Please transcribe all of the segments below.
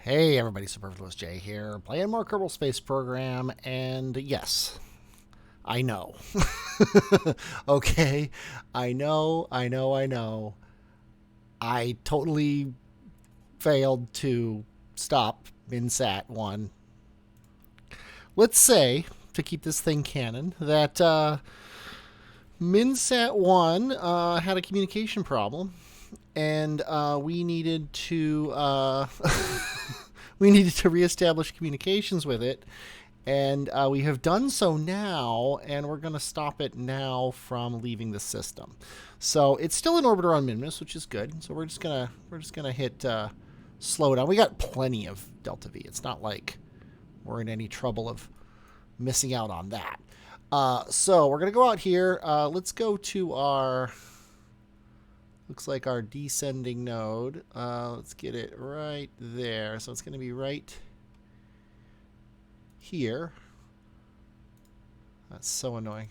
Hey everybody, Superfluous J here, playing more Kerbal Space Program, and yes, I know. Okay, I know. I totally failed to stop Minsat 1. Let's say, to keep this thing canon, that Minsat 1 had a communication problem, and we needed to we needed to reestablish communications with it, and we have done so now, and we're going to stop it now from leaving the system. So it's still in orbit around Minmus, which is good. So we're just gonna hit slow down. We got plenty of delta V. It's not like we're in any trouble of missing out on that. So we're gonna go out here. Let's go to our. Looks like our descending node. Let's get it right there. So it's going to be right here. That's so annoying.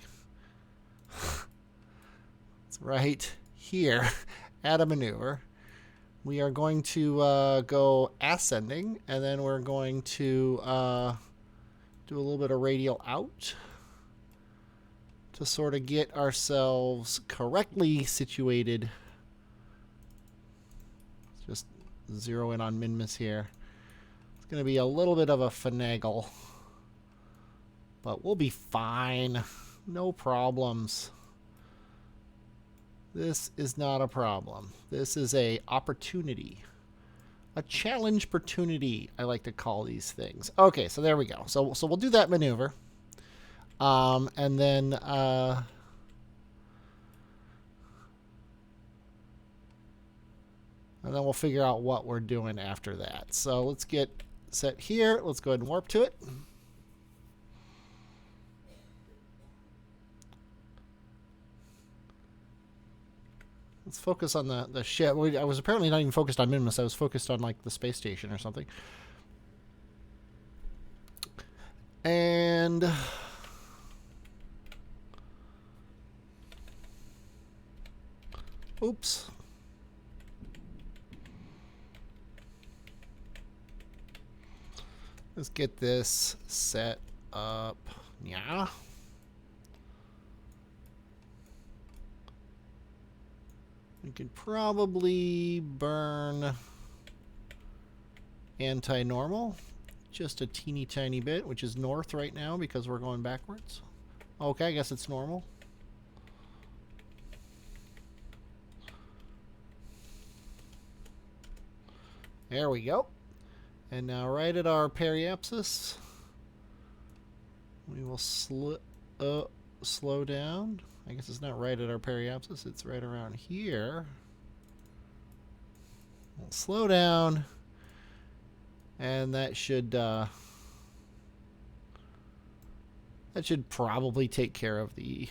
It's right here. Add a maneuver. We are going to go ascending, and then we're going to do a little bit of radial out to sort of get ourselves correctly situated. Just zero in on Minmus here. It's going to be a little bit of a finagle, but we'll be fine. No problems. This is not a problem. This is a opportunity. A challenge opportunity, I like to call these things. Okay, so there we go. So we'll do that maneuver. And then we'll figure out what we're doing after that. So let's get set here. Let's go ahead and warp to it. Let's focus on the ship. I was apparently not even focused on Minmus. I was focused on like the space station or something. And oops. Let's get this set up. Yeah. We could probably burn anti-normal just a teeny tiny bit, which is north right now because we're going backwards. Okay, I guess it's normal. There we go. And now right at our periapsis, we will slow down. I guess it's not right at our periapsis, it's right around here. We'll slow down, and that should probably take care of the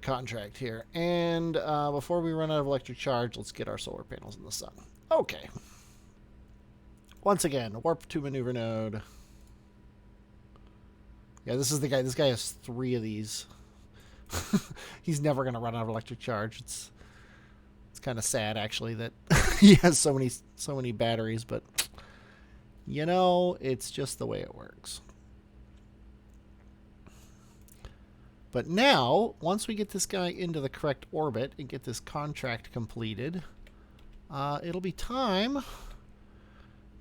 contract here. And before we run out of electric charge, let's get our solar panels in the sun. Okay. Once again, warp to maneuver node. Yeah, this is the guy. This guy has 3 of these. He's never going to run out of electric charge. It's kind of sad, actually, that he has so many batteries, but you know, it's just the way it works. But now, once we get this guy into the correct orbit and get this contract completed, it'll be time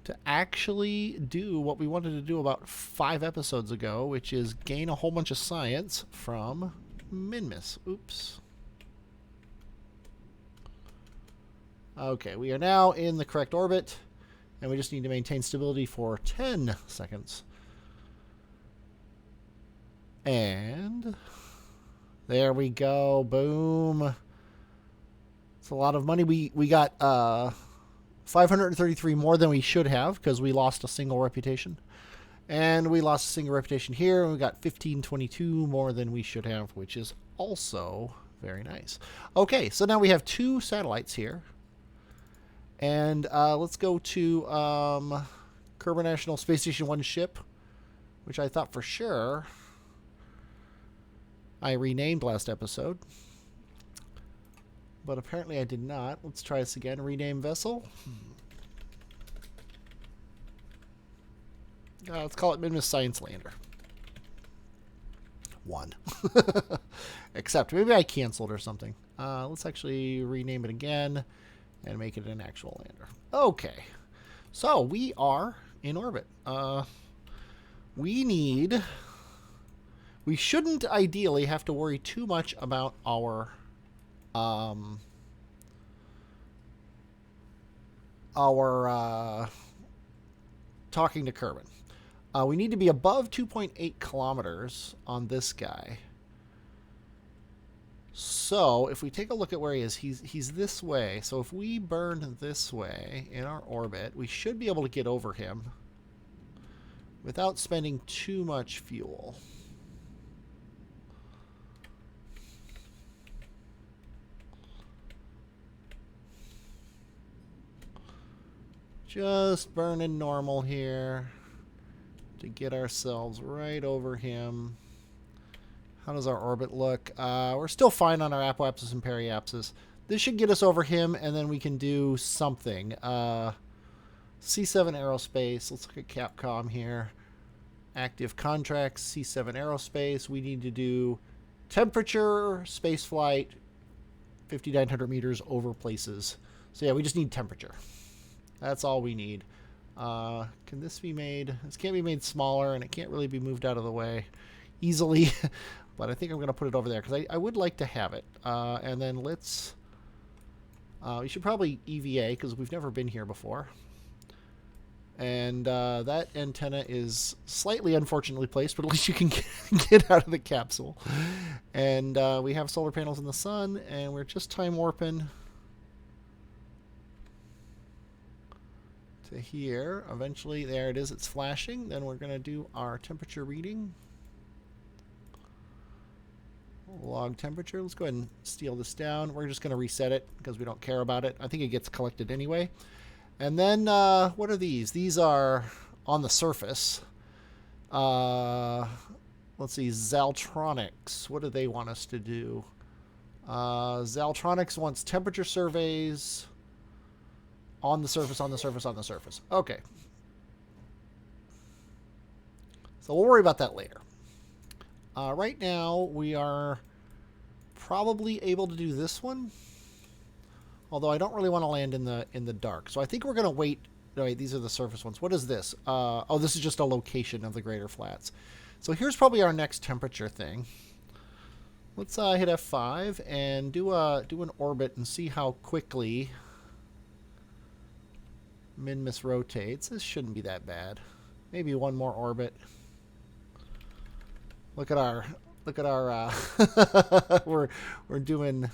to actually do what we wanted to do about 5 episodes ago, which is gain a whole bunch of science from Minmus. Oops. Okay, we are now in the correct orbit, and we just need to maintain stability for 10 seconds. And there we go. Boom. It's a lot of money. We got 533 more than we should have because we lost a single reputation. And we lost a single reputation here, and we got 1522 more than we should have, which is also very nice. Okay, so now we have 2 satellites here. And let's go to Kerbal National Space Station 1 ship, which I thought for sure I renamed last episode. But apparently I did not. Let's try this again. Rename vessel. Let's call it Minmus Science Lander. 1. Except maybe I canceled or something. Let's actually rename it again and make it an actual lander. Okay. So we are in orbit. We shouldn't ideally have to worry too much about our talking to Kerman. We need to be above 2.8 kilometers on this guy. So if we take a look at where he is, he's this way. So if we burn this way in our orbit, we should be able to get over him without spending too much fuel. Just burning normal here to get ourselves right over him. How does our orbit look? We're still fine on our apoapsis and periapsis. This should get us over him, and then we can do something. C7 Aerospace. Let's look at Capcom here. Active contracts, C7 Aerospace. We need to do temperature, space flight, 5,900 meters over places. So yeah, we just need temperature. That's all we need. Can this be made? This can't be made smaller, and it can't really be moved out of the way easily. But I think I'm going to put it over there because I would like to have it. And then let's... we should probably EVA because we've never been here before. And that antenna is slightly unfortunately placed, but at least you can get out of the capsule. And we have solar panels in the sun, and we're just time warping to here. Eventually, there it is. It's flashing. Then we're going to do our temperature reading. Log temperature. Let's go ahead and steal this down. We're just going to reset it because we don't care about it. I think it gets collected anyway. And then, what are these? These are on the surface. Let's see, Zaltronics. What do they want us to do? Zaltronics wants temperature surveys on the surface, on the surface, on the surface. Okay. So we'll worry about that later. Right now, we are probably able to do this one. Although I don't really want to land in the dark. So I think we're going to wait. No, wait, these are the surface ones. What is this? Oh, this is just a location of the Greater Flats. So here's probably our next temperature thing. Let's hit F5 and do an orbit and see how quickly Minmus rotates. This shouldn't be that bad. Maybe one more orbit. Look at our we're doing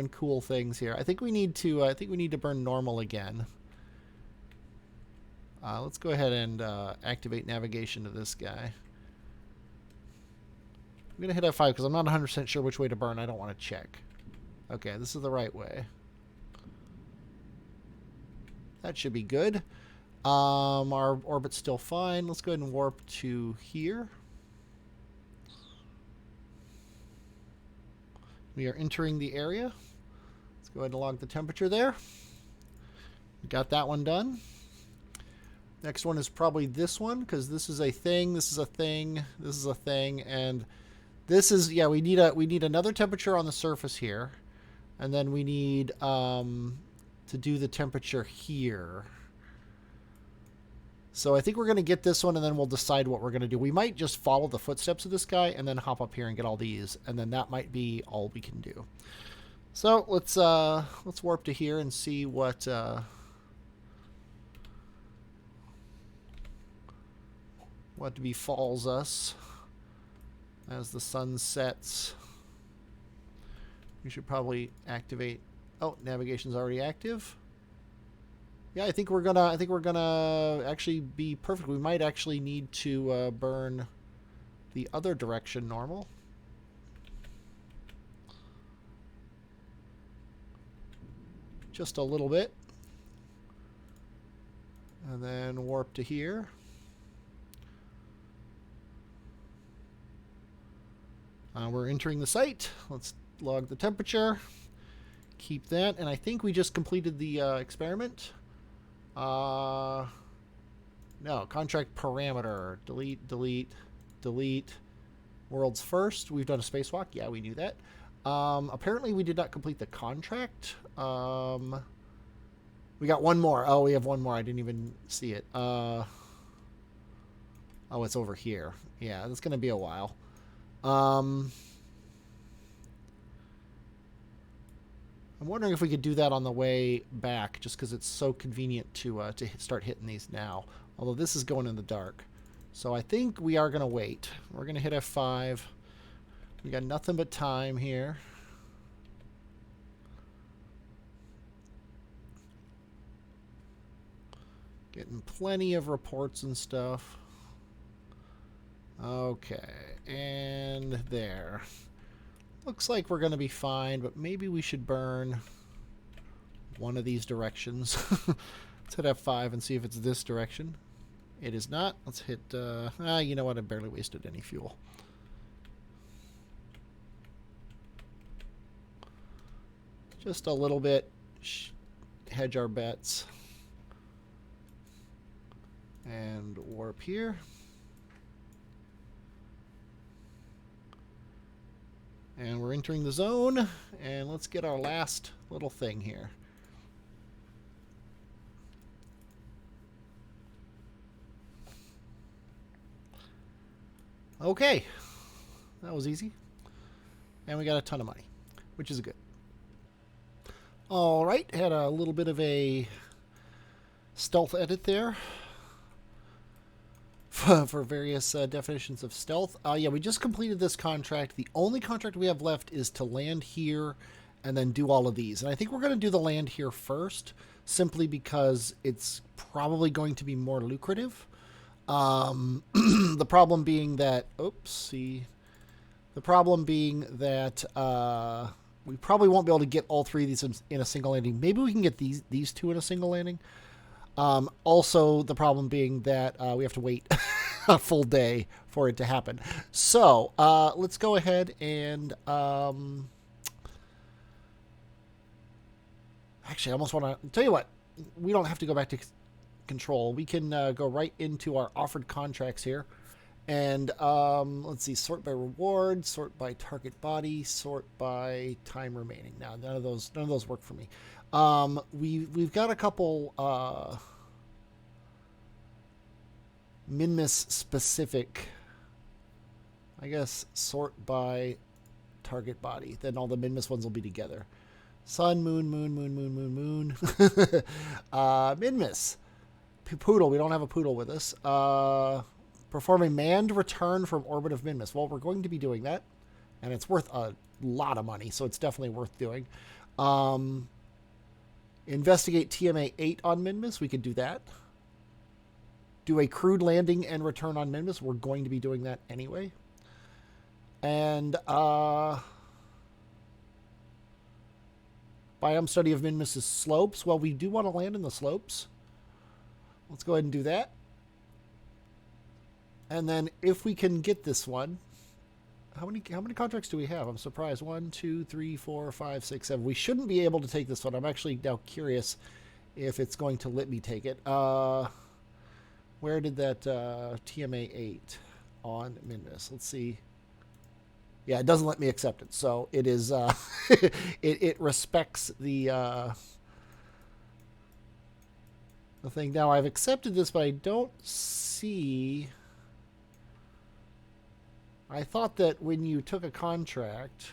cool things here. I think we need to burn normal again. Let's go ahead and activate navigation to this guy. I'm gonna hit F5 because I'm not 100% sure which way to burn. I don't want to check. Okay, this is the right way. That should be good. Our orbit's still fine. Let's go ahead and warp to here. We are entering the area. Let's go ahead and log the temperature there. We got that one done. Next one is probably this one because this is a thing, this is a thing, this is a thing, and this is, yeah, we need another temperature on the surface here, and then we need to do the temperature here. So I think we're going to get this one, and then we'll decide what we're going to do. We might just follow the footsteps of this guy and then hop up here and get all these, and then that might be all we can do. So let's warp to here and see what befalls us as the sun sets. We should probably activate. Oh, navigation's already active. Yeah, I think we're gonna actually be perfect. We might actually need to burn the other direction normal. Just a little bit. And then warp to here. We're entering the site. Let's log the temperature. keep that. And I think we just completed the experiment. No, contract parameter. Delete, delete, delete. World's first. We've done a spacewalk. Yeah, we knew that. Apparently we did not complete the contract. We got one more. Oh, we have one more. I didn't even see it. Oh, it's over here. Yeah, that's going to be a while. I'm wondering if we could do that on the way back, just because it's so convenient to start hitting these now. Although this is going in the dark. So I think we are going to wait. We're going to hit F5. We got nothing but time here. Getting plenty of reports and stuff. Okay, and there. Looks like we're going to be fine, but maybe we should burn one of these directions. Let's hit F5 and see if it's this direction. It is not. Let's hit... you know what? I barely wasted any fuel. Just a little bit. Hedge our bets. And warp here. And we're entering the zone. And let's get our last little thing here. Okay. That was easy. And we got a ton of money, which is good. All right. Had a little bit of a stealth edit there. For various definitions of stealth. Yeah, we just completed this contract. The only contract we have left is to land here and then do all of these. And I think we're going to do the land here first, simply because it's probably going to be more lucrative. The problem being that... Oopsie. The problem being that we probably won't be able to get all three of these in a single landing. Maybe we can get these two in a single landing. Also, the problem being that we have to wait a full day for it to happen. So, let's go ahead and... actually, I almost want to... Tell you what, we don't have to go back to control. We can go right into our offered contracts here. And let's see, sort by reward, sort by target body, sort by time remaining. Now, none of those work for me. We've got a couple Minmus specific, I guess, sort by target body. Then all the Minmus ones will be together. Sun, moon, moon, moon, moon, moon, moon. Minmus. Poodle. We don't have a poodle with us. Perform a manned return from orbit of Minmus. Well, we're going to be doing that. And it's worth a lot of money, so it's definitely worth doing. Investigate TMA 8 on Minmus. We could do that. Do a crewed landing and return on Minmus. We're going to be doing that anyway. And biome study of Minmus's slopes. Well, we do want to land in the slopes. Let's go ahead and do that. And then if we can get this one, how many contracts do we have? I'm surprised. 1, 2, 3, 4, 5, 6, 7. We shouldn't be able to take this one. I'm actually now curious if it's going to let me take it. Where did that TMA 8 on Minmus? Let's see. Yeah, it doesn't let me accept it. So it is it respects the thing. Now I've accepted this, but I don't see. I thought that when you took a contract,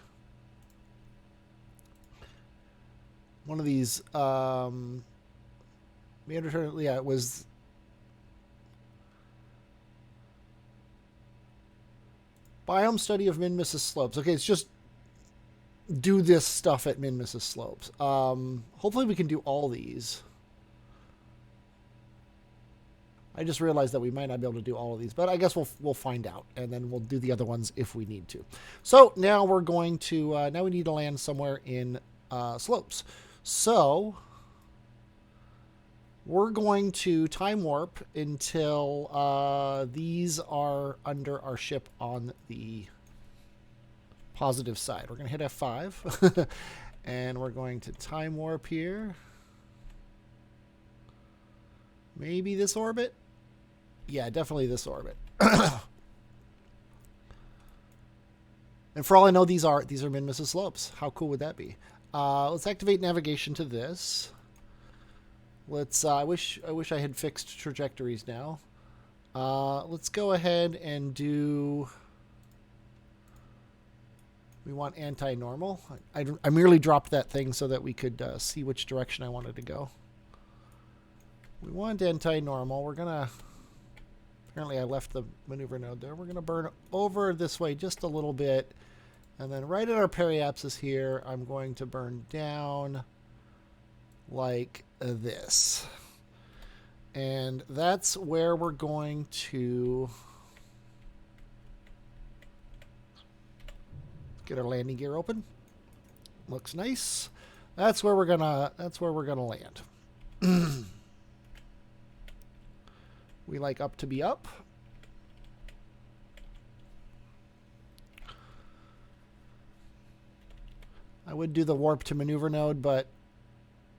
one of these, yeah, it was biome study of Minmus's slopes. Okay, it's just do this stuff at Minmus's slopes. Hopefully we can do all these. I just realized that we might not be able to do all of these, but I guess we'll find out, and then we'll do the other ones if we need to. So now we're going to now we need to land somewhere in slopes. So we're going to time warp until these are under our ship on the positive side. We're going to hit F5, And we're going to time warp here. Maybe this orbit? Yeah, definitely this orbit. And for all I know, these are Minmus's slopes. How cool would that be? Let's activate navigation to this. Let's. I wish I had fixed trajectories now. Let's go ahead and do. We want anti-normal. I merely dropped that thing so that we could see which direction I wanted to go. We want anti-normal. We're gonna. Apparently, I left the maneuver node there. We're gonna burn over this way just a little bit. And then right at our periapsis here, I'm going to burn down like this. And that's where we're going to get our landing gear open. Looks nice. That's where we're gonna land. We like up to be up. I would do the warp to maneuver node, but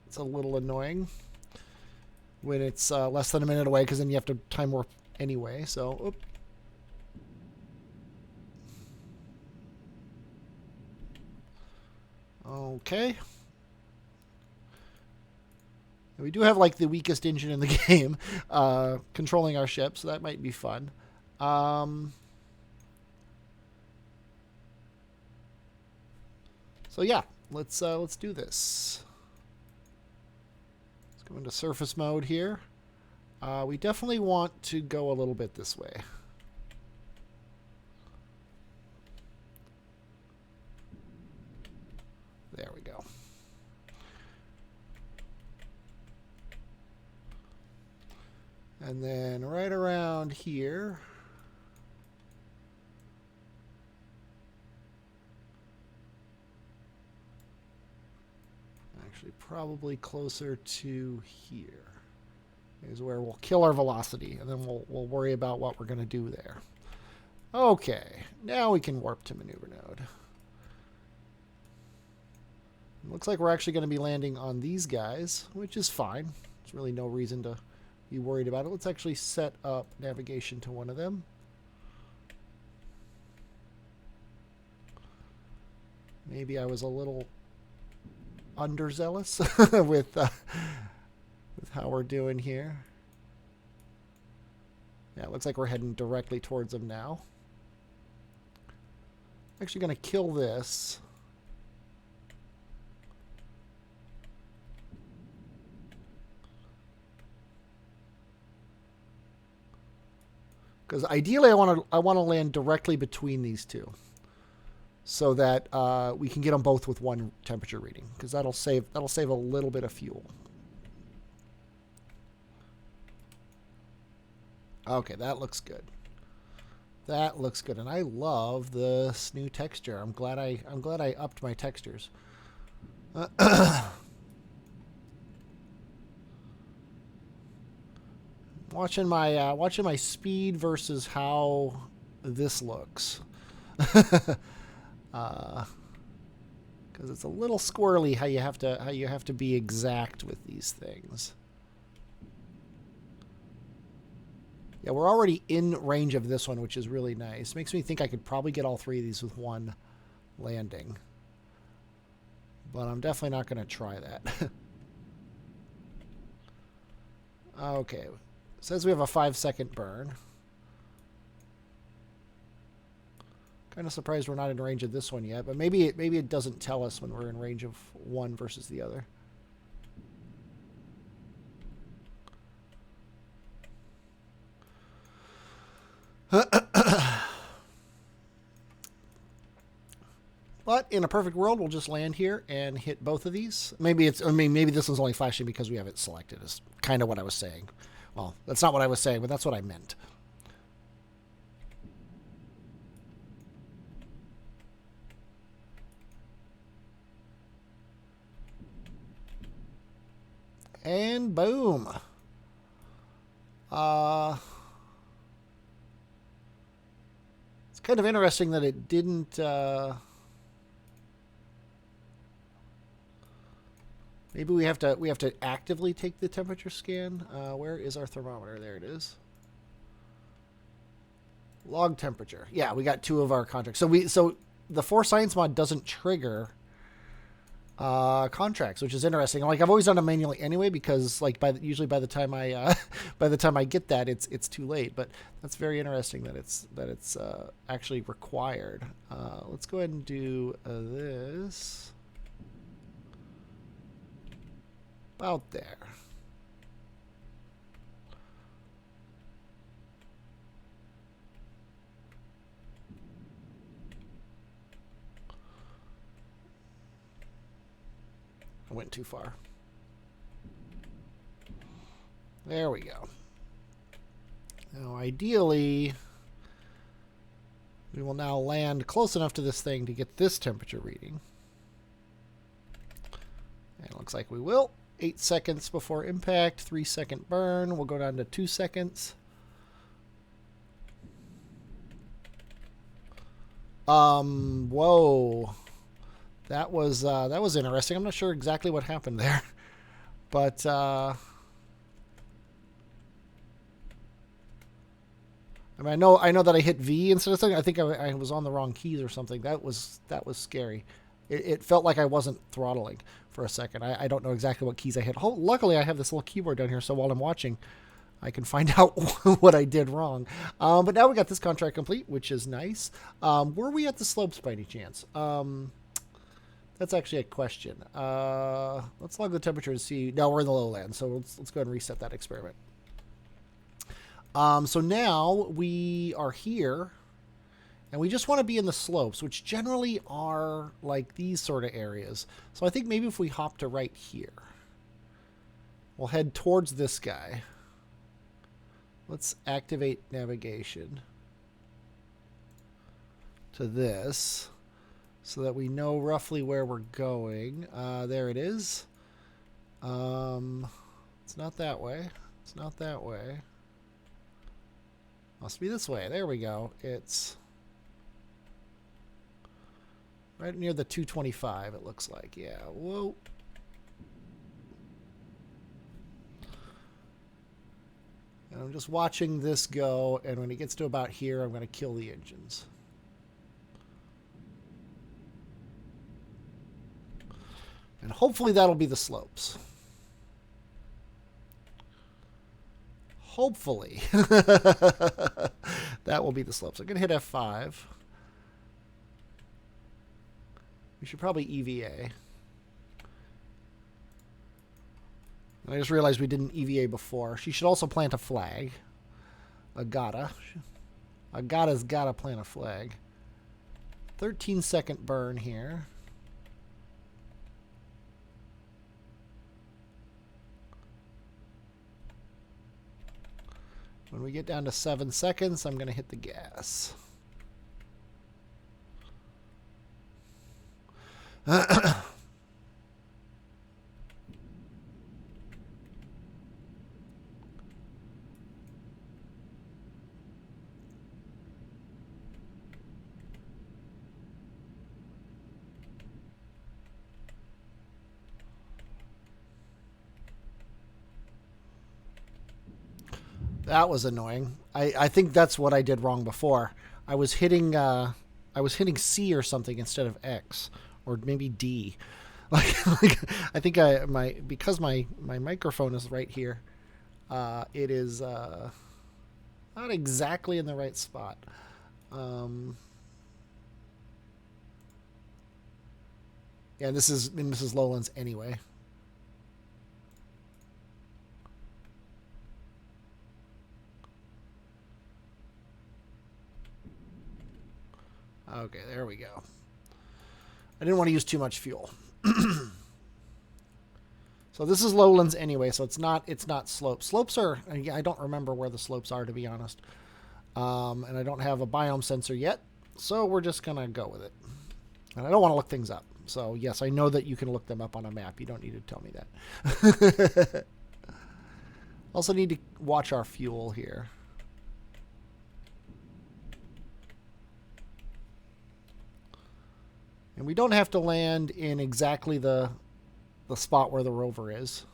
it's a little annoying when it's less than a minute away, because then you have to time warp anyway. So, oop. Okay. We do have like the weakest engine in the game controlling our ship, so that might be fun. So yeah, let's do this. Let's go into surface mode here. We definitely want to go a little bit this way. There we go. And then right around here. Actually, probably closer to here is where we'll kill our velocity, and then we'll worry about what we're going to do there. Okay, now we can warp to maneuver node. Looks like we're actually going to be landing on these guys, which is fine. There's really no reason to be worried about it. Let's actually set up navigation to one of them. Maybe I was a little underzealous with how we're doing here. Yeah, it looks like we're heading directly towards them now. I'm actually going to kill this. Because ideally, I want to land directly between these two, so that we can get them both with one temperature reading. Because that'll save a little bit of fuel. Okay, that looks good. That looks good, and I love this new texture. I'm glad I upped my textures. Watching my speed versus how this looks, because it's a little squirrely how you have to be exact with these things. Yeah, we're already in range of this one, which is really nice. Makes me think I could probably get all three of these with one landing, but I'm definitely not going to try that. Okay. It says we have a 5-second burn. Kind of surprised we're not in range of this one yet, but maybe it doesn't tell us when we're in range of one versus the other. But in a perfect world, we'll just land here and hit both of these. Maybe this one's only flashing because we have it selected. Is kind of what I was saying. Well, that's not what I was saying, but that's what I meant. And boom. It's kind of interesting that it didn't Maybe we have to actively take the temperature scan. Where is our thermometer? There it is. Log temperature. Yeah, we got 2 of our contracts. So the 4 science mod doesn't trigger contracts, which is interesting. Like, I've always done it manually anyway, because like usually by the time I by the time I get that, it's too late. But that's very interesting that it's actually required. Let's go ahead and do this about there. I went too far. There we go. Now, ideally, we will now land close enough to this thing to get this temperature reading. And it looks like we will. 8 seconds before impact, 3-second burn. We'll go down to 2 seconds. Whoa. That was interesting. I'm not sure exactly what happened there, but I mean, I know that I hit V instead of something. I think I was on the wrong keys or something. That was scary. It felt like I wasn't throttling for a second. I don't know exactly what keys I hit. Luckily, I have this little keyboard down here, so while I'm watching, I can find out what I did wrong. But now we got this contract complete, which is nice. Were we at the slopes by any chance? That's actually a question. Let's log the temperature to see. No, we're in the lowlands, so let's go ahead and reset that experiment. So now we are here, and we just want to be in the slopes, which generally are like these sort of areas. So I think maybe if we hop to right here, we'll head towards this guy. Let's activate navigation to this, so that we know roughly where we're going. There it is. It's not that way. It's not that way. Must be this way. There we go. It's right near the 225, it looks like. Yeah. Whoa. And I'm just watching this go, and when it gets to about here, I'm going to kill the engines. And hopefully that'll be the slopes. Hopefully. That will be the slopes. I'm going to hit F5. We should probably EVA. I just realized we didn't EVA before. She should also plant a flag. Agata. Agata's got to plant a flag. 13-second burn here. When we get down to 7 seconds, I'm going to hit the gas. That was annoying. I think that's what I did wrong before. I was hitting C or something instead of X, or maybe D. Like I think because my microphone is right here. It is not exactly in the right spot. Yeah, this is Lowlands anyway. Okay, there we go. I didn't want to use too much fuel. So this is lowlands anyway, so it's not slopes. Slopes are, I don't remember where the slopes are, to be honest. And I don't have a biome sensor yet, so we're just going to go with it. And I don't want to look things up. So yes, I know that you can look them up on a map. You don't need to tell me that. Also need to watch our fuel here. And we don't have to land in exactly the the spot where the rover is.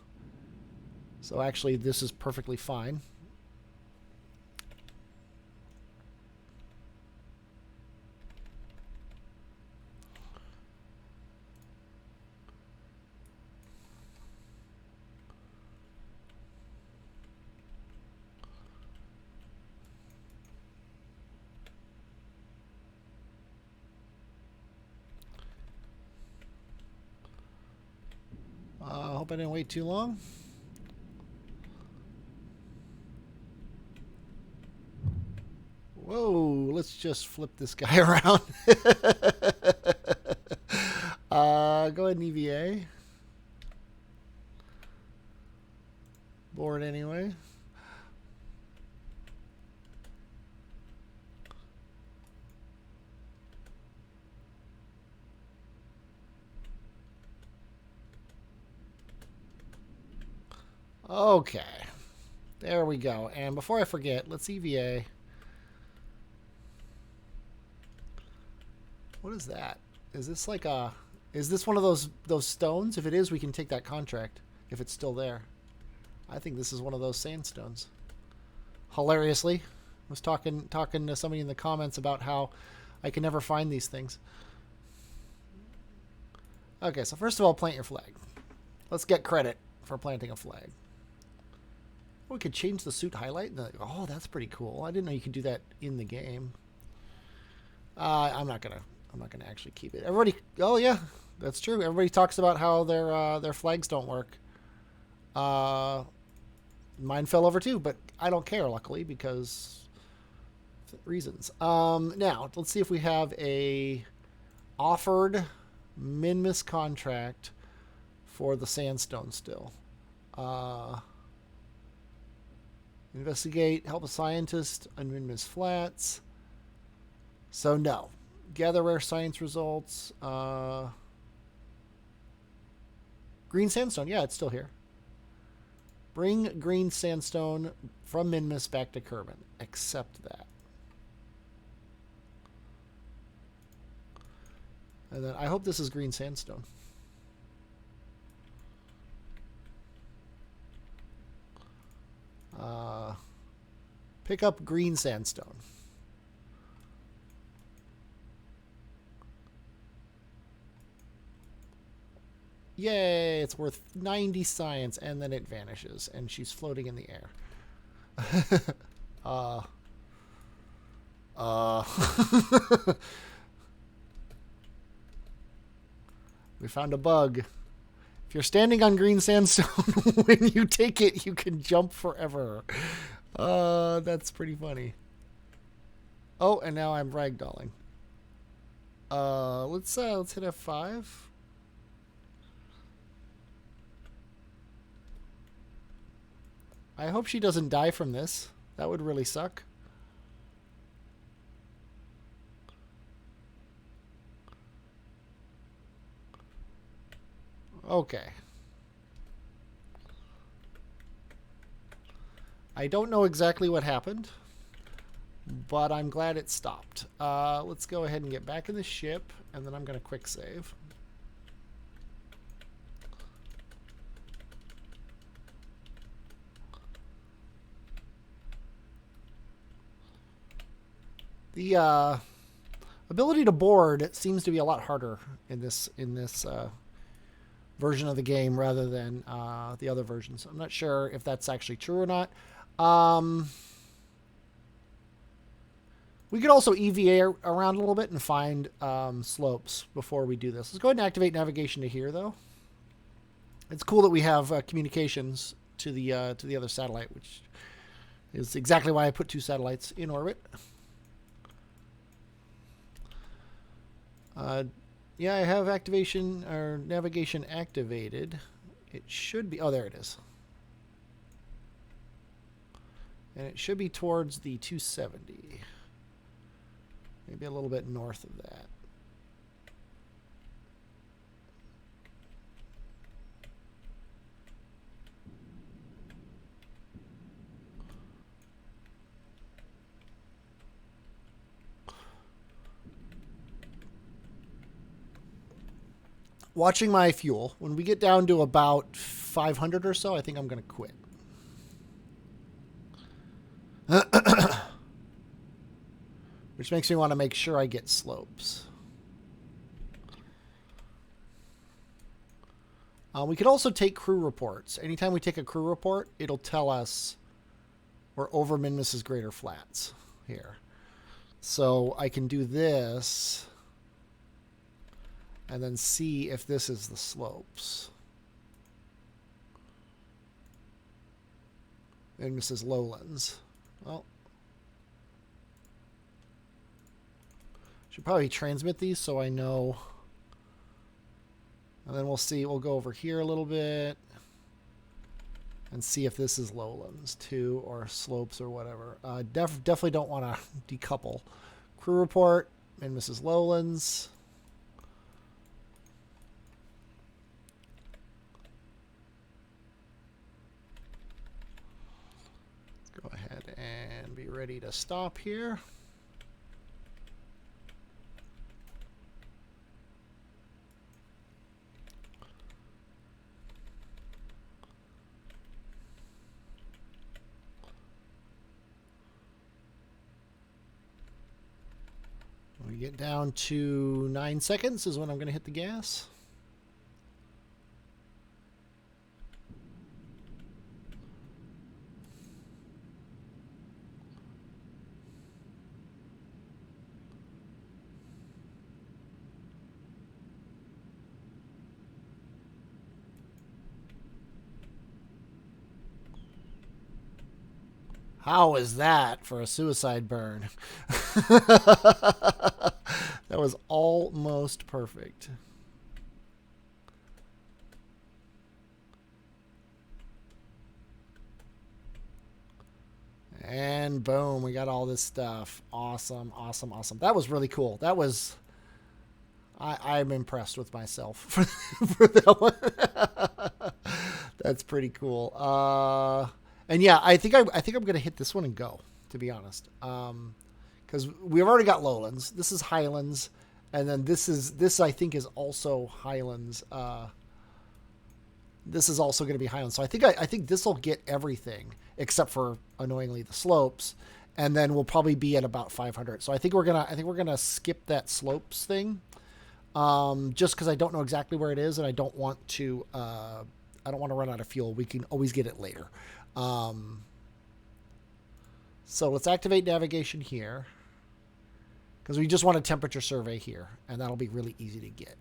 So actually, this is perfectly fine. I hope I didn't wait too long. Whoa, let's just flip this guy around. Go ahead and EVA. Board anyway. Okay. There we go. And before I forget, let's EVA. What is that? Is this like a... Is this one of those stones? If it is, we can take that contract. If it's still there. I think this is one of those sandstones. Hilariously. I was talking to somebody in the comments about how I can never find these things. Okay, so first of all, plant your flag. Let's get credit for planting a flag. We could change the suit highlight. Oh, that's pretty cool. I didn't know you could do that in the game. I'm not gonna actually keep it. Everybody. Oh yeah, that's true. Everybody talks about how their flags don't work. Mine fell over too, but I don't care, luckily, because reasons. Now let's see if we have a offered Minmus contract for the sandstone still. Investigate, help a scientist on Minmus Flats. So no. Gather rare science results. Green sandstone. Yeah, it's still here. Bring green sandstone from Minmus back to Kerman. Accept that. And then I hope this is green sandstone. Pick up green sandstone. Yay, it's worth 90 science, and then it vanishes, and she's floating in the air. We found a bug. If you're standing on green sandstone, when you take it, you can jump forever. That's pretty funny. Oh, and now I'm ragdolling. Let's hit F5. I hope she doesn't die from this. That would really suck. Okay. I don't know exactly what happened, but I'm glad it stopped. Let's go ahead and get back in the ship, and then I'm going to quick save. The ability to board seems to be a lot harder in this version of the game rather than the other versions. I'm not sure if that's actually true or not. We could also EVA around a little bit and find slopes before we do this. Let's go ahead and activate navigation to here, though. It's cool that we have communications to the other satellite, which is exactly why I put 2 satellites in orbit. Yeah, I have activation or navigation activated. It should be... Oh, there it is. And it should be towards the 270. Maybe a little bit north of that. watching my fuel. When we get down to about 500 or so, I think I'm going to quit. Which makes me want to make sure I get slopes. We could also take crew reports. Anytime we take a crew report, it'll tell us we're over Minmus's greater flats here. So I can do this and then see if this is the slopes. Minmus's lowlands. Well, should probably transmit these so I know. And then we'll see. We'll go over here a little bit and see if this is lowlands too, or slopes or whatever. Definitely don't want to decouple. Crew report and Mrs. Lowlands. Let's go ahead and be ready to stop here. When we get down to 9 seconds is when I'm going to hit the gas. How is that for a suicide burn? That was almost perfect. And boom, we got all this stuff. Awesome, awesome, awesome. That was really cool. That was... I'm impressed with myself for that one. That's pretty cool. And yeah, I think I'm gonna hit this one and go, to be honest. Because we've already got lowlands. This is highlands, and then this I think is also highlands. This is also going to be highlands. So I think this will get everything except for annoyingly the slopes, and then we'll probably be at about 500. So I think we're gonna skip that slopes thing, just because I don't know exactly where it is, and I don't want to run out of fuel. We can always get it later. So let's activate navigation here, because we just want a temperature survey here, and that'll be really easy to get.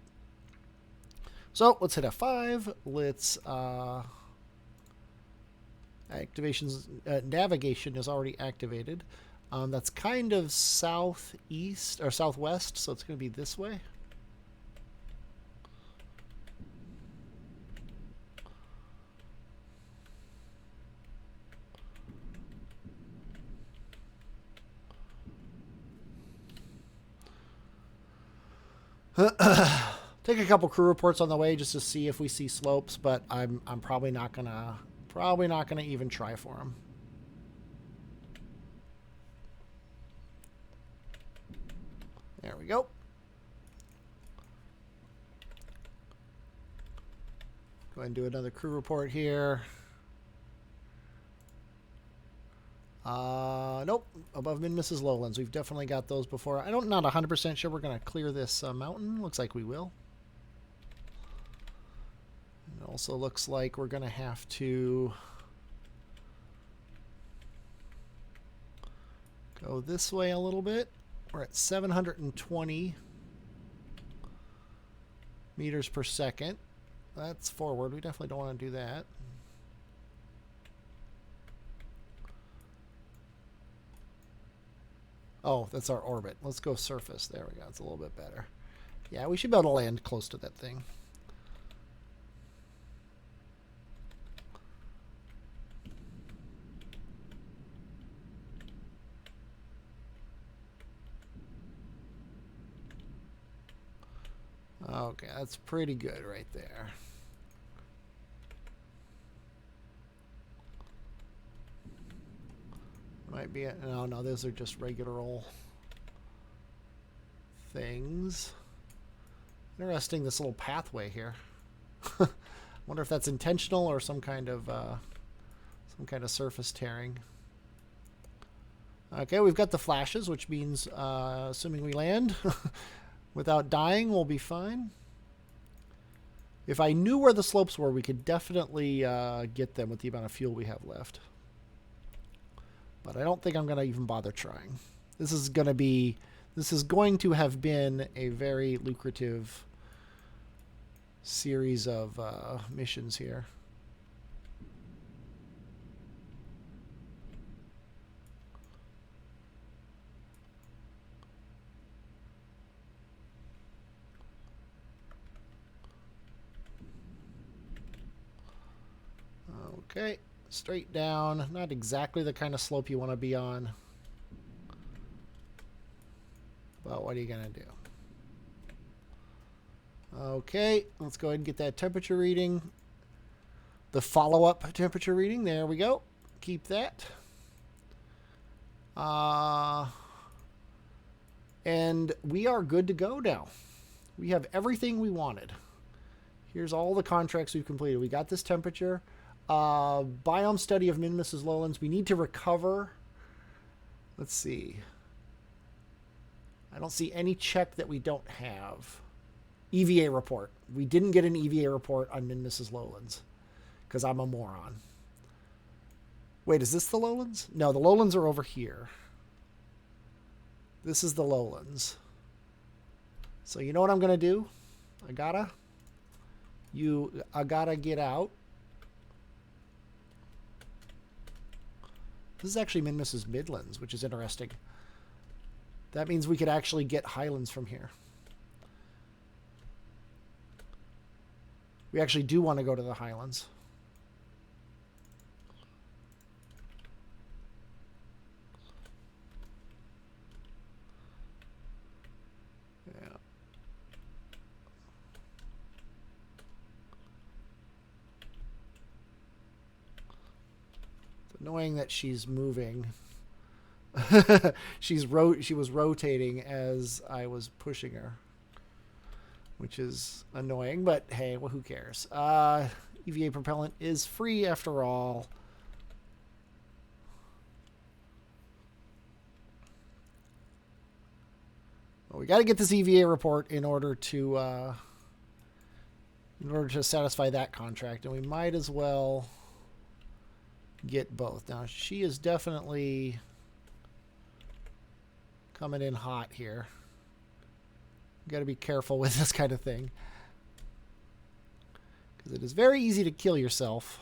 So let's hit F5. Let's navigation is already activated. That's kind of southeast or southwest, so it's going to be this way. Take a couple crew reports on the way just to see if we see slopes, but I'm probably not gonna even try for them. There we go. Go ahead and do another crew report here. Nope. Above Minmus's lowlands. We've definitely got those before. I'm not 100% sure we're going to clear this mountain. Looks like we will. It also looks like we're going to have to go this way a little bit. We're at 720 meters per second. That's forward. We definitely don't want to do that. Oh, that's our orbit. Let's go surface. There we go. It's a little bit better. Yeah, we should be able to land close to that thing. Okay, that's pretty good right there. Might be it. No, those are just regular old things. Interesting, this little pathway here. Wonder if that's intentional or some kind of surface tearing. Okay, we've got the flashes, which means assuming we land without dying, we'll be fine. If I knew where the slopes were, we could definitely get them with the amount of fuel we have left. But I don't think I'm going to even bother trying. This is going to have been a very lucrative series of missions here. Okay, straight down. Not exactly the kind of slope you want to be on. But what are you going to do? Okay, let's go ahead and get that temperature reading. The follow-up temperature reading. There we go. Keep that. And we are good to go now. We have everything we wanted. Here's all the contracts we've completed. We got this temperature. Biome study of Minmus's lowlands. We need to recover. Let's see. I don't see any check that we don't have. EVA report. We didn't get an EVA report on Minmus's lowlands because I'm a moron. Wait, is this the lowlands? No, the lowlands are over here. This is the lowlands. So you know what I'm going to do? Agata get out. This is actually Minmus's midlands, which is interesting. That means we could actually get highlands from here. We actually do want to go to the highlands. Yeah. It's annoying that she's moving. She was rotating as I was pushing her, which is annoying, but hey, well, who cares? EVA propellant is free after all. Well, we got to get this EVA report in order to satisfy that contract, and we might as well get both. Now, she is definitely coming in hot here. Got to be careful with this kind of thing, because it is very easy to kill yourself.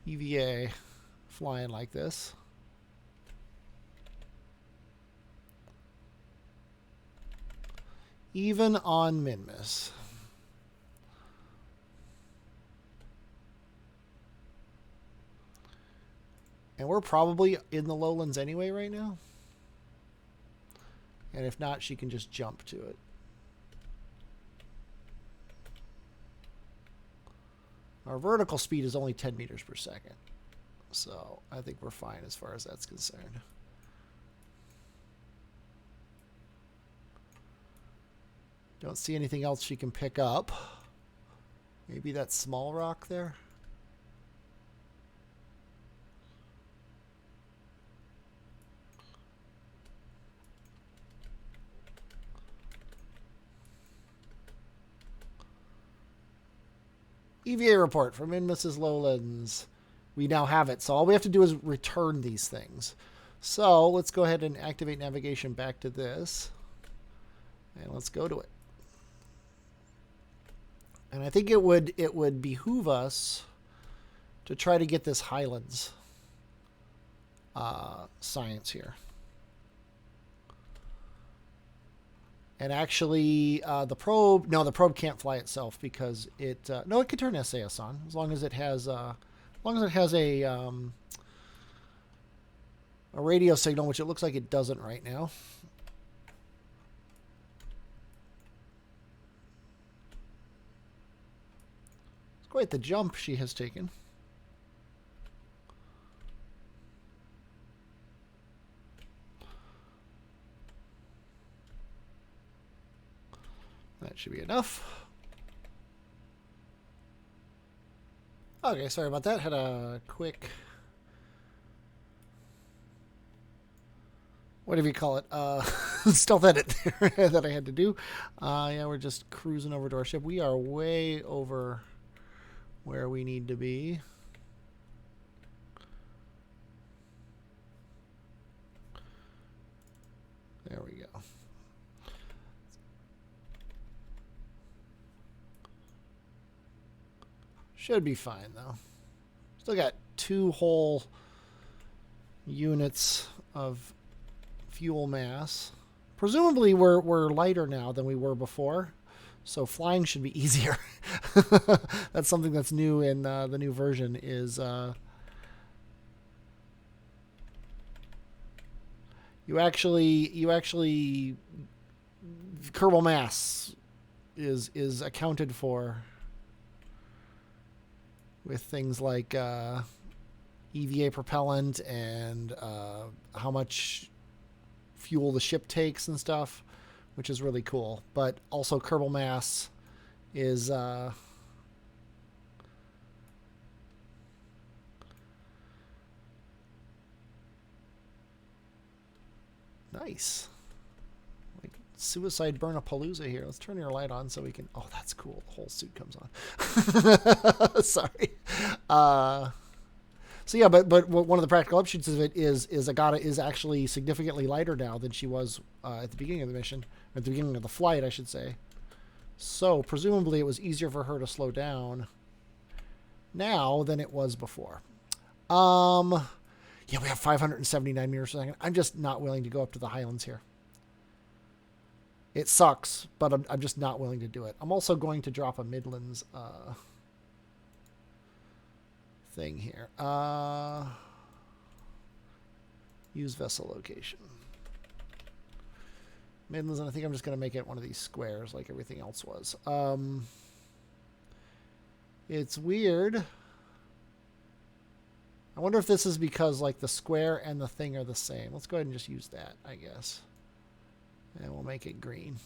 EVA flying like this. Even on Minmus. And we're probably in the lowlands anyway right now. And if not, she can just jump to it. Our vertical speed is only 10 meters per second. So I think we're fine as far as that's concerned. Don't see anything else she can pick up. Maybe that small rock there. EVA report from Minmus's lowlands. We now have it. So all we have to do is return these things. So let's go ahead and activate navigation back to this. And let's go to it. And I think it would behoove us to try to get this Highlands science here. And actually, the probe can't fly itself because it it can turn SAS on as long as it has a radio signal, which it looks like it doesn't right now. It's quite the jump she has taken. That should be enough. Okay, sorry about that. Had a quick, whatever you call it, stealth edit there that I had to do. Yeah, we're just cruising over to our ship. We are way over where we need to be. There we go. Should be fine, though. Still got 2 whole units of fuel mass. Presumably, we're lighter now than we were before, so flying should be easier. That's something that's new in the new version. Is you actually Kerbal mass is accounted for with things like EVA propellant and how much fuel the ship takes and stuff, which is really cool. But also Kerbal mass is nice. Suicide Burn-a-Palooza here. Let's turn your light on so we can... Oh, that's cool. The whole suit comes on. Sorry. So yeah, but one of the practical upshoots of it is Agata is actually significantly lighter now than she was at the beginning of the mission. Or at the beginning of the flight, I should say. So presumably it was easier for her to slow down now than it was before. Yeah, we have 579 meters per second. I'm just not willing to go up to the Highlands here. It sucks, but I'm just not willing to do it. I'm also going to drop a Midlands thing here. Use vessel location. Midlands, and I think I'm just going to make it one of these squares like everything else was. It's weird. I wonder if this is because like the square and the thing are the same. Let's go ahead and just use that, I guess. And we'll make it green.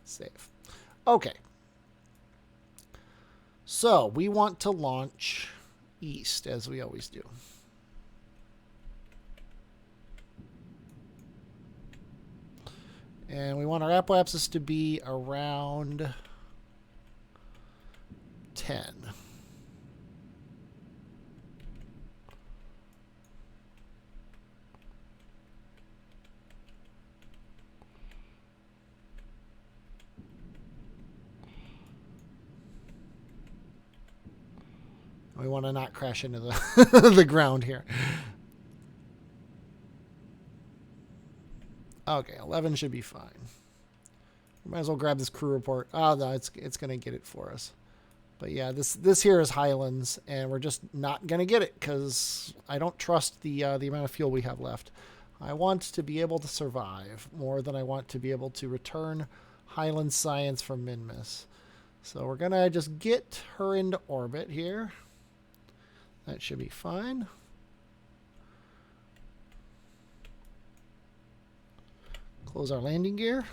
Save. Okay. So we want to launch east, as we always do. And we want our apoapsis to be around 10. We want to not crash into the the ground here. Okay, 11 should be fine. We might as well grab this crew report. Oh, no, it's going to get it for us. But yeah, this here is Highlands, and we're just not going to get it because I don't trust the amount of fuel we have left. I want to be able to survive more than I want to be able to return Highlands science from Minmus. So we're going to just get her into orbit here. That should be fine. Close our landing gear.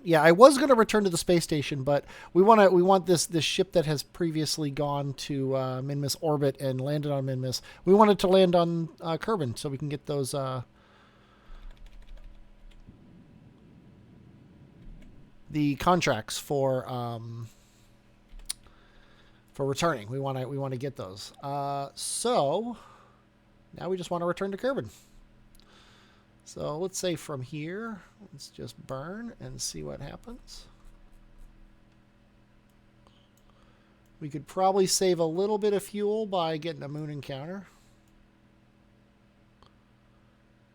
Yeah, I was going to return to the space station, but we want this ship that has previously gone to Minmus orbit and landed on Minmus. We want it to land on Kerbin so we can get those the contracts for returning. We want to get those. So now we just want to return to Kerbin. So let's say from here, let's just burn and see what happens. We could probably save a little bit of fuel by getting a moon encounter.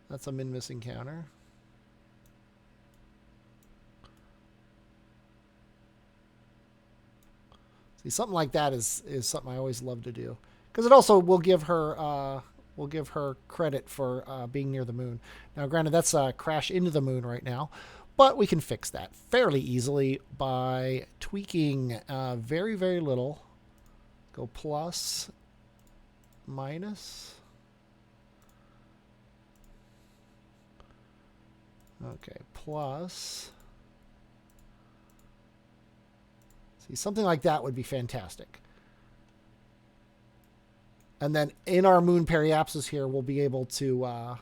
That's a Minmus encounter. See, something like that is something I always love to do, because it also will give her credit for being near the moon. Now, granted, that's a crash into the moon right now, but we can fix that fairly easily by tweaking very, very little. Go plus, minus. Okay, plus. See, something like that would be fantastic. And then in our moon periapsis here, we'll be able to... I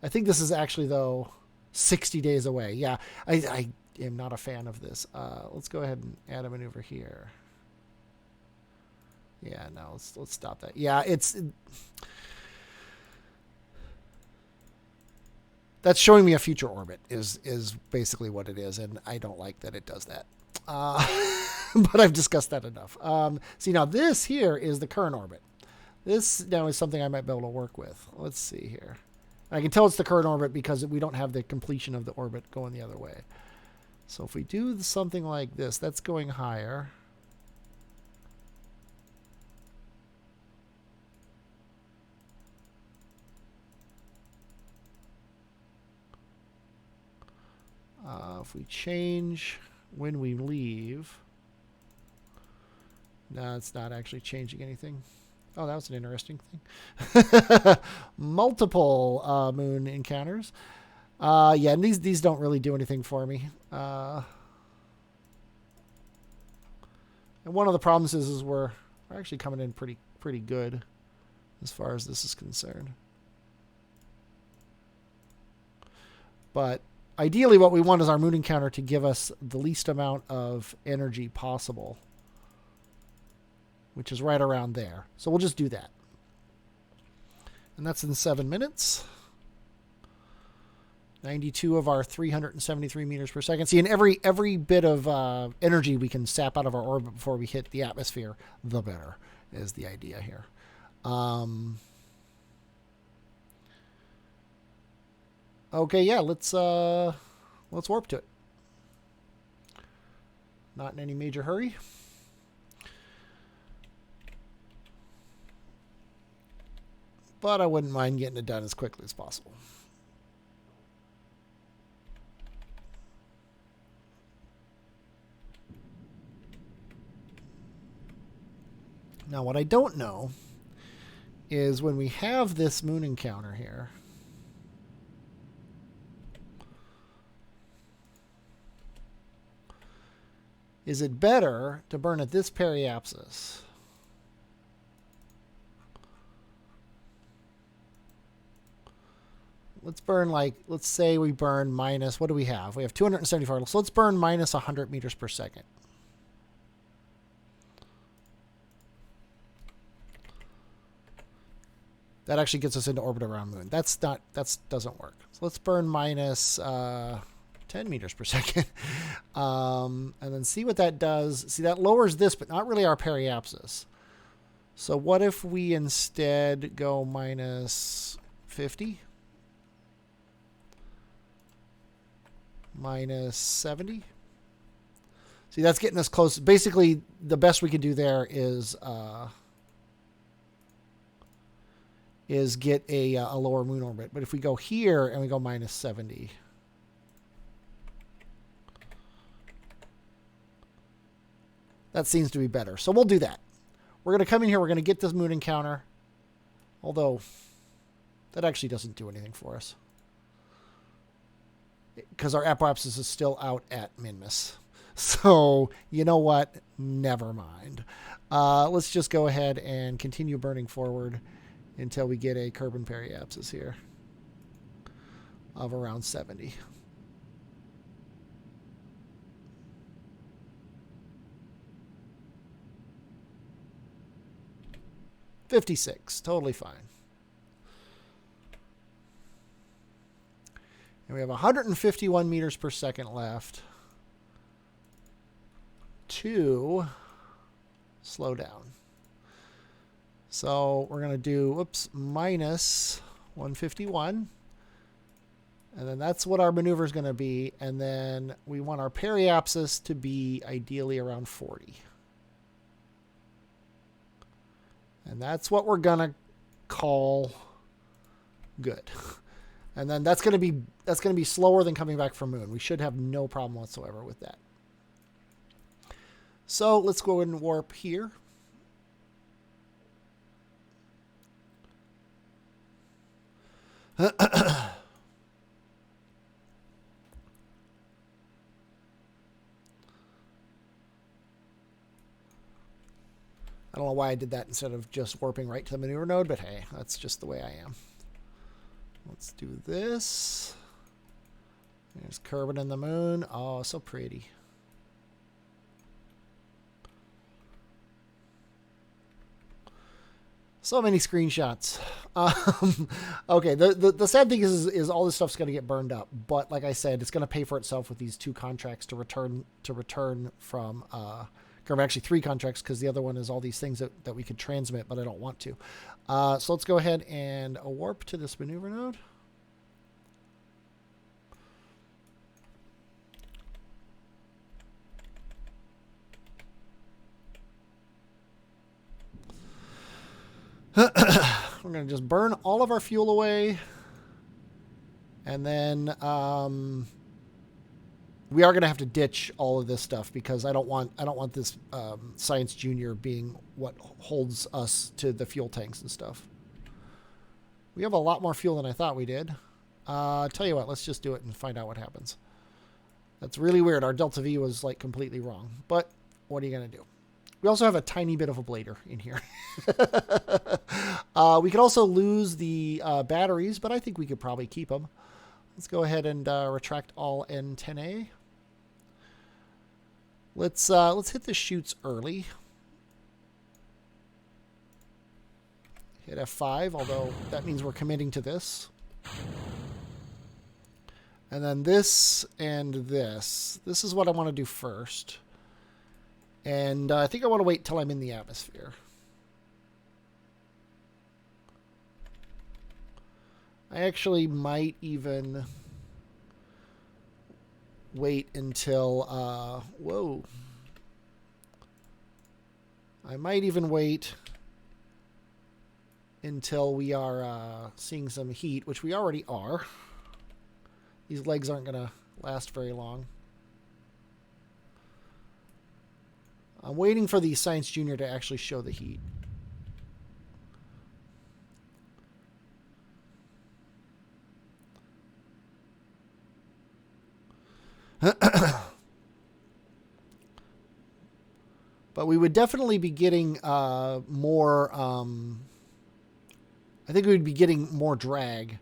think this is actually, though, 60 days away. Yeah, I am not a fan of this. Let's go ahead and add a maneuver here. Yeah, no, let's stop that. Yeah, that's showing me a future orbit is basically what it is, and I don't like that it does that. But I've discussed that enough. See, now this here is the current orbit. This now is something I might be able to work with. Let's see here. I can tell it's the current orbit because we don't have the completion of the orbit going the other way. So if we do something like this, that's going higher. If we change when we leave, no, it's not actually changing anything. Oh, that was an interesting thing. Multiple moon encounters. Yeah, and these don't really do anything for me. And one of the problems is we're actually coming in pretty good as far as this is concerned. But ideally what we want is our moon encounter to give us the least amount of energy possible, which is right around there. So we'll just do that. And that's in 7 minutes. 92 of our 373 meters per second. See, and every bit of energy we can sap out of our orbit before we hit the atmosphere, the better, is the idea here. Okay, yeah, let's warp to it. Not in any major hurry. But I wouldn't mind getting it done as quickly as possible. Now, what I don't know is when we have this moon encounter here, is it better to burn at this periapsis? Let's burn let's say we burn minus, what do we have? We have 274. So let's burn minus 100 meters per second. That actually gets us into orbit around moon. That doesn't work. So let's burn minus 10 meters per second. And then see what that does. See, that lowers this, but not really our periapsis. So what if we instead go minus 50? Minus 70? See, that's getting us close. Basically, the best we can do there is get a lower moon orbit. But if we go here and we go minus 70, that seems to be better. So we'll do that. We're going to come in here. We're going to get this moon encounter. Although, that actually doesn't do anything for us, because our apoapsis is still out at Minmus. So, you know what? Never mind. Let's just go ahead and continue burning forward until we get a Kerman periapsis here of around 70. $56, totally fine. And we have 151 meters per second left to slow down. So we're going to do, minus 151. And then that's what our maneuver is going to be. And then we want our periapsis to be ideally around 40. And that's what we're going to call good. And then that's going to be slower than coming back from moon. We should have no problem whatsoever with that. So let's go ahead and warp here. I don't know why I did that instead of just warping right to the maneuver node, but hey, that's just the way I am. Let's do this. There's Kerbin and the moon. Oh, so pretty. So many screenshots. Okay, the sad thing is all this stuff's going to get burned up. But like I said, it's going to pay for itself with these 2 contracts to return from... actually 3 contracts, because the other one is all these things that we could transmit, but I don't want to. So let's go ahead and warp to this maneuver node. We're going to just burn all of our fuel away. And then we are going to have to ditch all of this stuff because I don't want this Science Junior being what holds us to the fuel tanks and stuff. We have a lot more fuel than I thought we did. Tell you what, let's just do it and find out what happens. That's really weird. Our Delta V was like completely wrong. But what are you going to do? We also have a tiny bit of a blader in here. We could also lose the batteries, but I think we could probably keep them. Let's go ahead and retract all N10A. Let's hit the chutes early. Hit F5, although that means we're committing to this. And then this and this. This is what I want to do first. And I think I want to wait till I'm in the atmosphere. I actually might even wait until, whoa. I might even wait until we are seeing some heat, which we already are. These legs aren't going to last very long. I'm waiting for the Science Junior to actually show the heat. But we would definitely be getting more... I think we would be getting more drag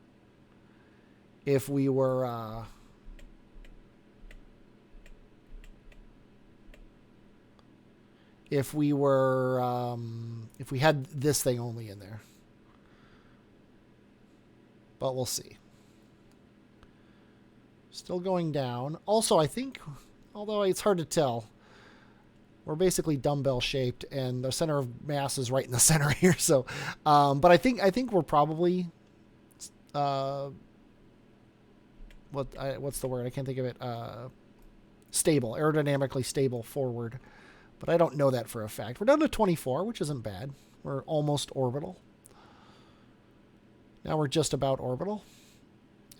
if we were... if we had this thing only in there. But we'll see. Still going down. Also, I think, although it's hard to tell, we're basically dumbbell shaped, and the center of mass is right in the center here. So, but I think we're probably, what's the word? I can't think of it. Stable, aerodynamically stable forward. But I don't know that for a fact. We're down to 24, which isn't bad. We're almost orbital. Now we're just about orbital.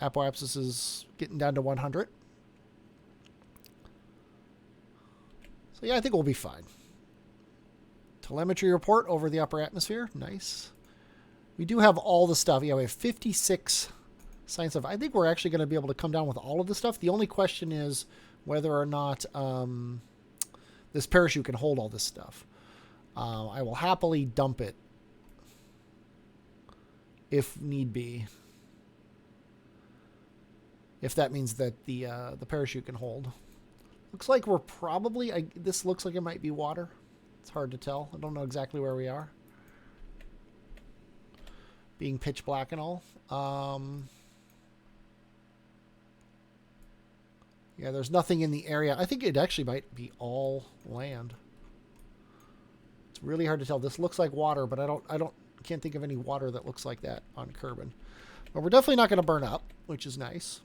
Apoapsis is getting down to 100. So yeah, I think we'll be fine. Telemetry report over the upper atmosphere. Nice. We do have all the stuff. Yeah, we have 56 science stuff. I think we're actually going to be able to come down with all of the stuff. The only question is whether or not... this parachute can hold all this stuff. I will happily dump it if need be. If that means that the parachute can hold. Looks like we're probably... this looks like it might be water. It's hard to tell. I don't know exactly where we are. Being pitch black and all. Yeah, there's nothing in the area. I think it actually might be all land. It's really hard to tell. This looks like water, but I can't think of any water that looks like that on Kerbin. But we're definitely not going to burn up, which is nice.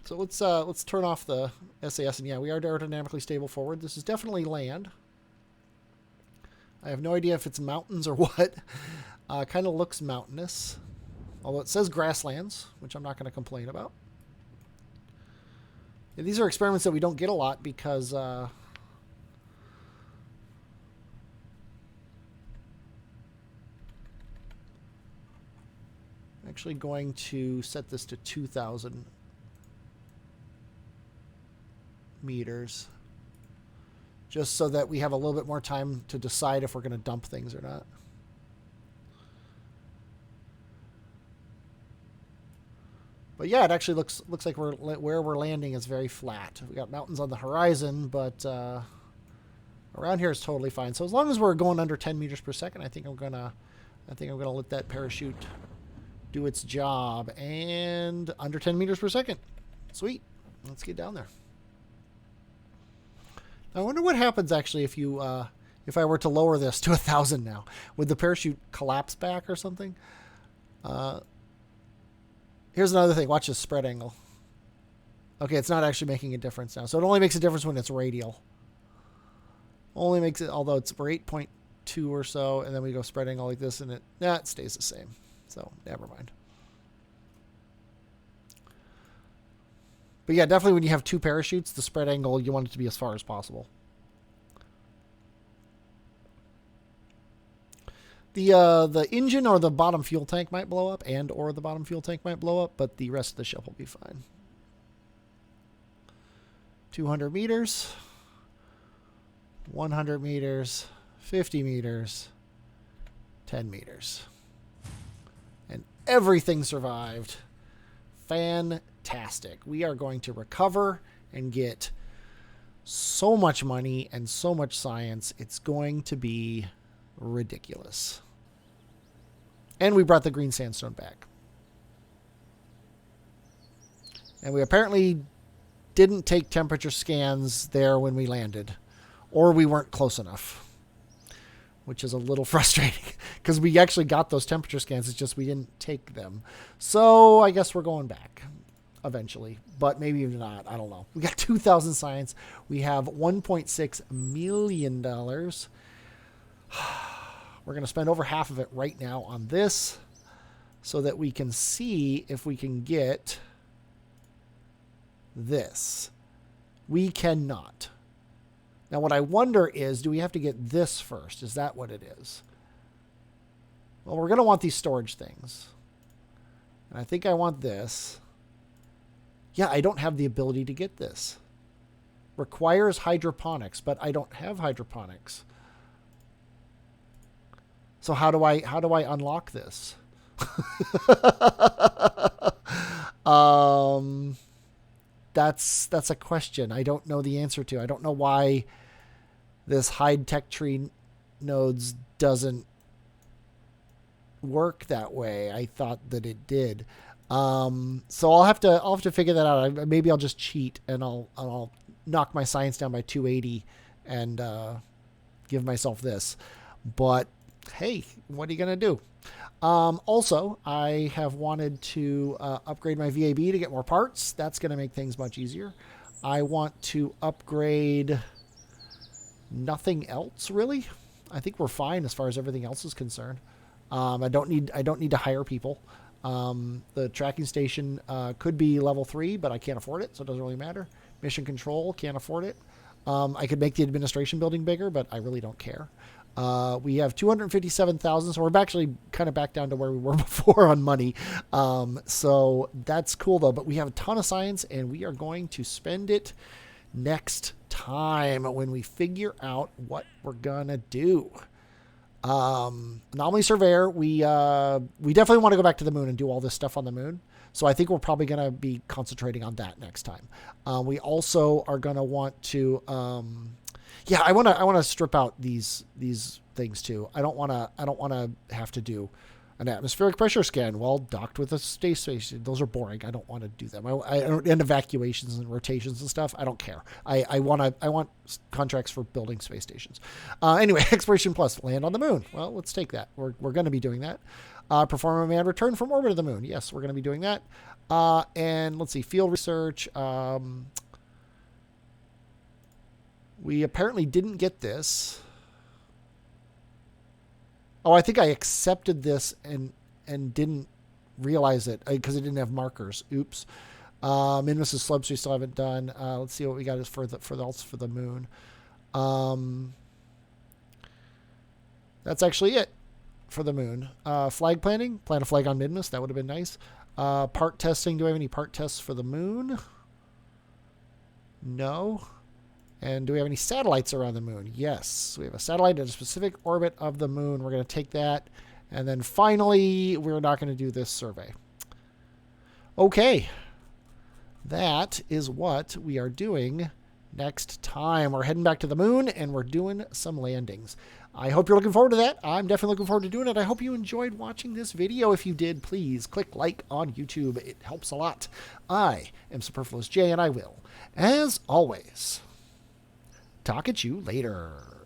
So let's turn off the SAS, and yeah, we are aerodynamically stable forward. This is definitely land. I have no idea if it's mountains or what. Kind of looks mountainous, although it says grasslands, which I'm not going to complain about. These are experiments that we don't get a lot because actually going to set this to 2,000 meters. Just so that we have a little bit more time to decide if we're going to dump things or not. But yeah, it actually looks like where we're landing is very flat. We got mountains on the horizon, but around here is totally fine. So as long as we're going under 10 meters per second, I think I'm gonna let that parachute do its job. And under 10 meters per second, sweet. Let's get down there. I wonder what happens actually if you if I were to lower this to 1,000 now. Would the parachute collapse back or something? Here's another thing. Watch this spread angle. Okay, it's not actually making a difference now. So it only makes a difference when it's radial. Only makes it, although it's for 8.2 or so, and then we go spread angle like this, and it stays the same. So never mind. But yeah, definitely when you have two parachutes, the spread angle, you want it to be as far as possible. The engine or the bottom fuel tank might blow up, or the bottom fuel tank might blow up, but the rest of the ship will be fine. 200 meters, 100 meters, 50 meters, 10 meters. And everything survived. Fantastic. We are going to recover and get so much money and so much science. It's going to be ridiculous. And we brought the green sandstone back. And we apparently didn't take temperature scans there when we landed. Or we weren't close enough. Which is a little frustrating. Because we actually got those temperature scans. It's just we didn't take them. So I guess we're going back. Eventually. But maybe even not. I don't know. We got 2,000 science. We have $1.6 million. We're going to spend over half of it right now on this so that we can see if we can get this. We cannot. Now, what I wonder is, do we have to get this first? Is that what it is? Well, we're going to want these storage things. And I think I want this. Yeah, I don't have the ability to get this. Requires hydroponics, but I don't have hydroponics. So how do I unlock this? That's a question I don't know the answer to. I don't know why this hide tech tree nodes doesn't work that way. I thought that it did. So I'll have to figure that out. Maybe I'll just cheat and I'll knock my science down by 280 and give myself this. But hey, what are you going to do? Also, I have wanted to upgrade my VAB to get more parts. That's going to make things much easier. I want to upgrade nothing else, really. I think we're fine as far as everything else is concerned. I don't need to hire people. The tracking station could be level 3, but I can't afford it, so it doesn't really matter. Mission control, can't afford it. I could make the administration building bigger, but I really don't care. We have 257,000, so we're actually kind of back down to where we were before on money. So that's cool, though. But we have a ton of science, and we are going to spend it next time when we figure out what we're going to do. Anomaly Surveyor, we definitely want to go back to the moon and do all this stuff on the moon. So I think we're probably going to be concentrating on that next time. We also are going to want to... yeah, I want to strip out these things too. I don't want to have to do an atmospheric pressure scan while docked with a space station. Those are boring. I don't want to do them. And evacuations and rotations and stuff. I don't care. I want contracts for building space stations. Anyway, Exploration Plus, land on the moon. Well, let's take that. We're going to be doing that. Perform a manned return from orbit of the moon. Yes, we're going to be doing that. And let's see, field research. We apparently didn't get this. Oh, I think I accepted this and didn't realize it because it didn't have markers. Oops. Minmus' slubs we still haven't done. Let's see what we got is for the moon. That's actually it. for the moon. Flag planting. Plant a flag on Minmus. That would have been nice. Part testing. Do I have any part tests for the moon? No. And do we have any satellites around the moon? Yes. We have a satellite in a specific orbit of the moon. We're going to take that. And then finally, we're not going to do this survey. Okay. That is what we are doing next time. We're heading back to the moon, and we're doing some landings. I hope you're looking forward to that. I'm definitely looking forward to doing it. I hope you enjoyed watching this video. If you did, please click like on YouTube. It helps a lot. I am Superfluous J, and I will, as always, talk at you later.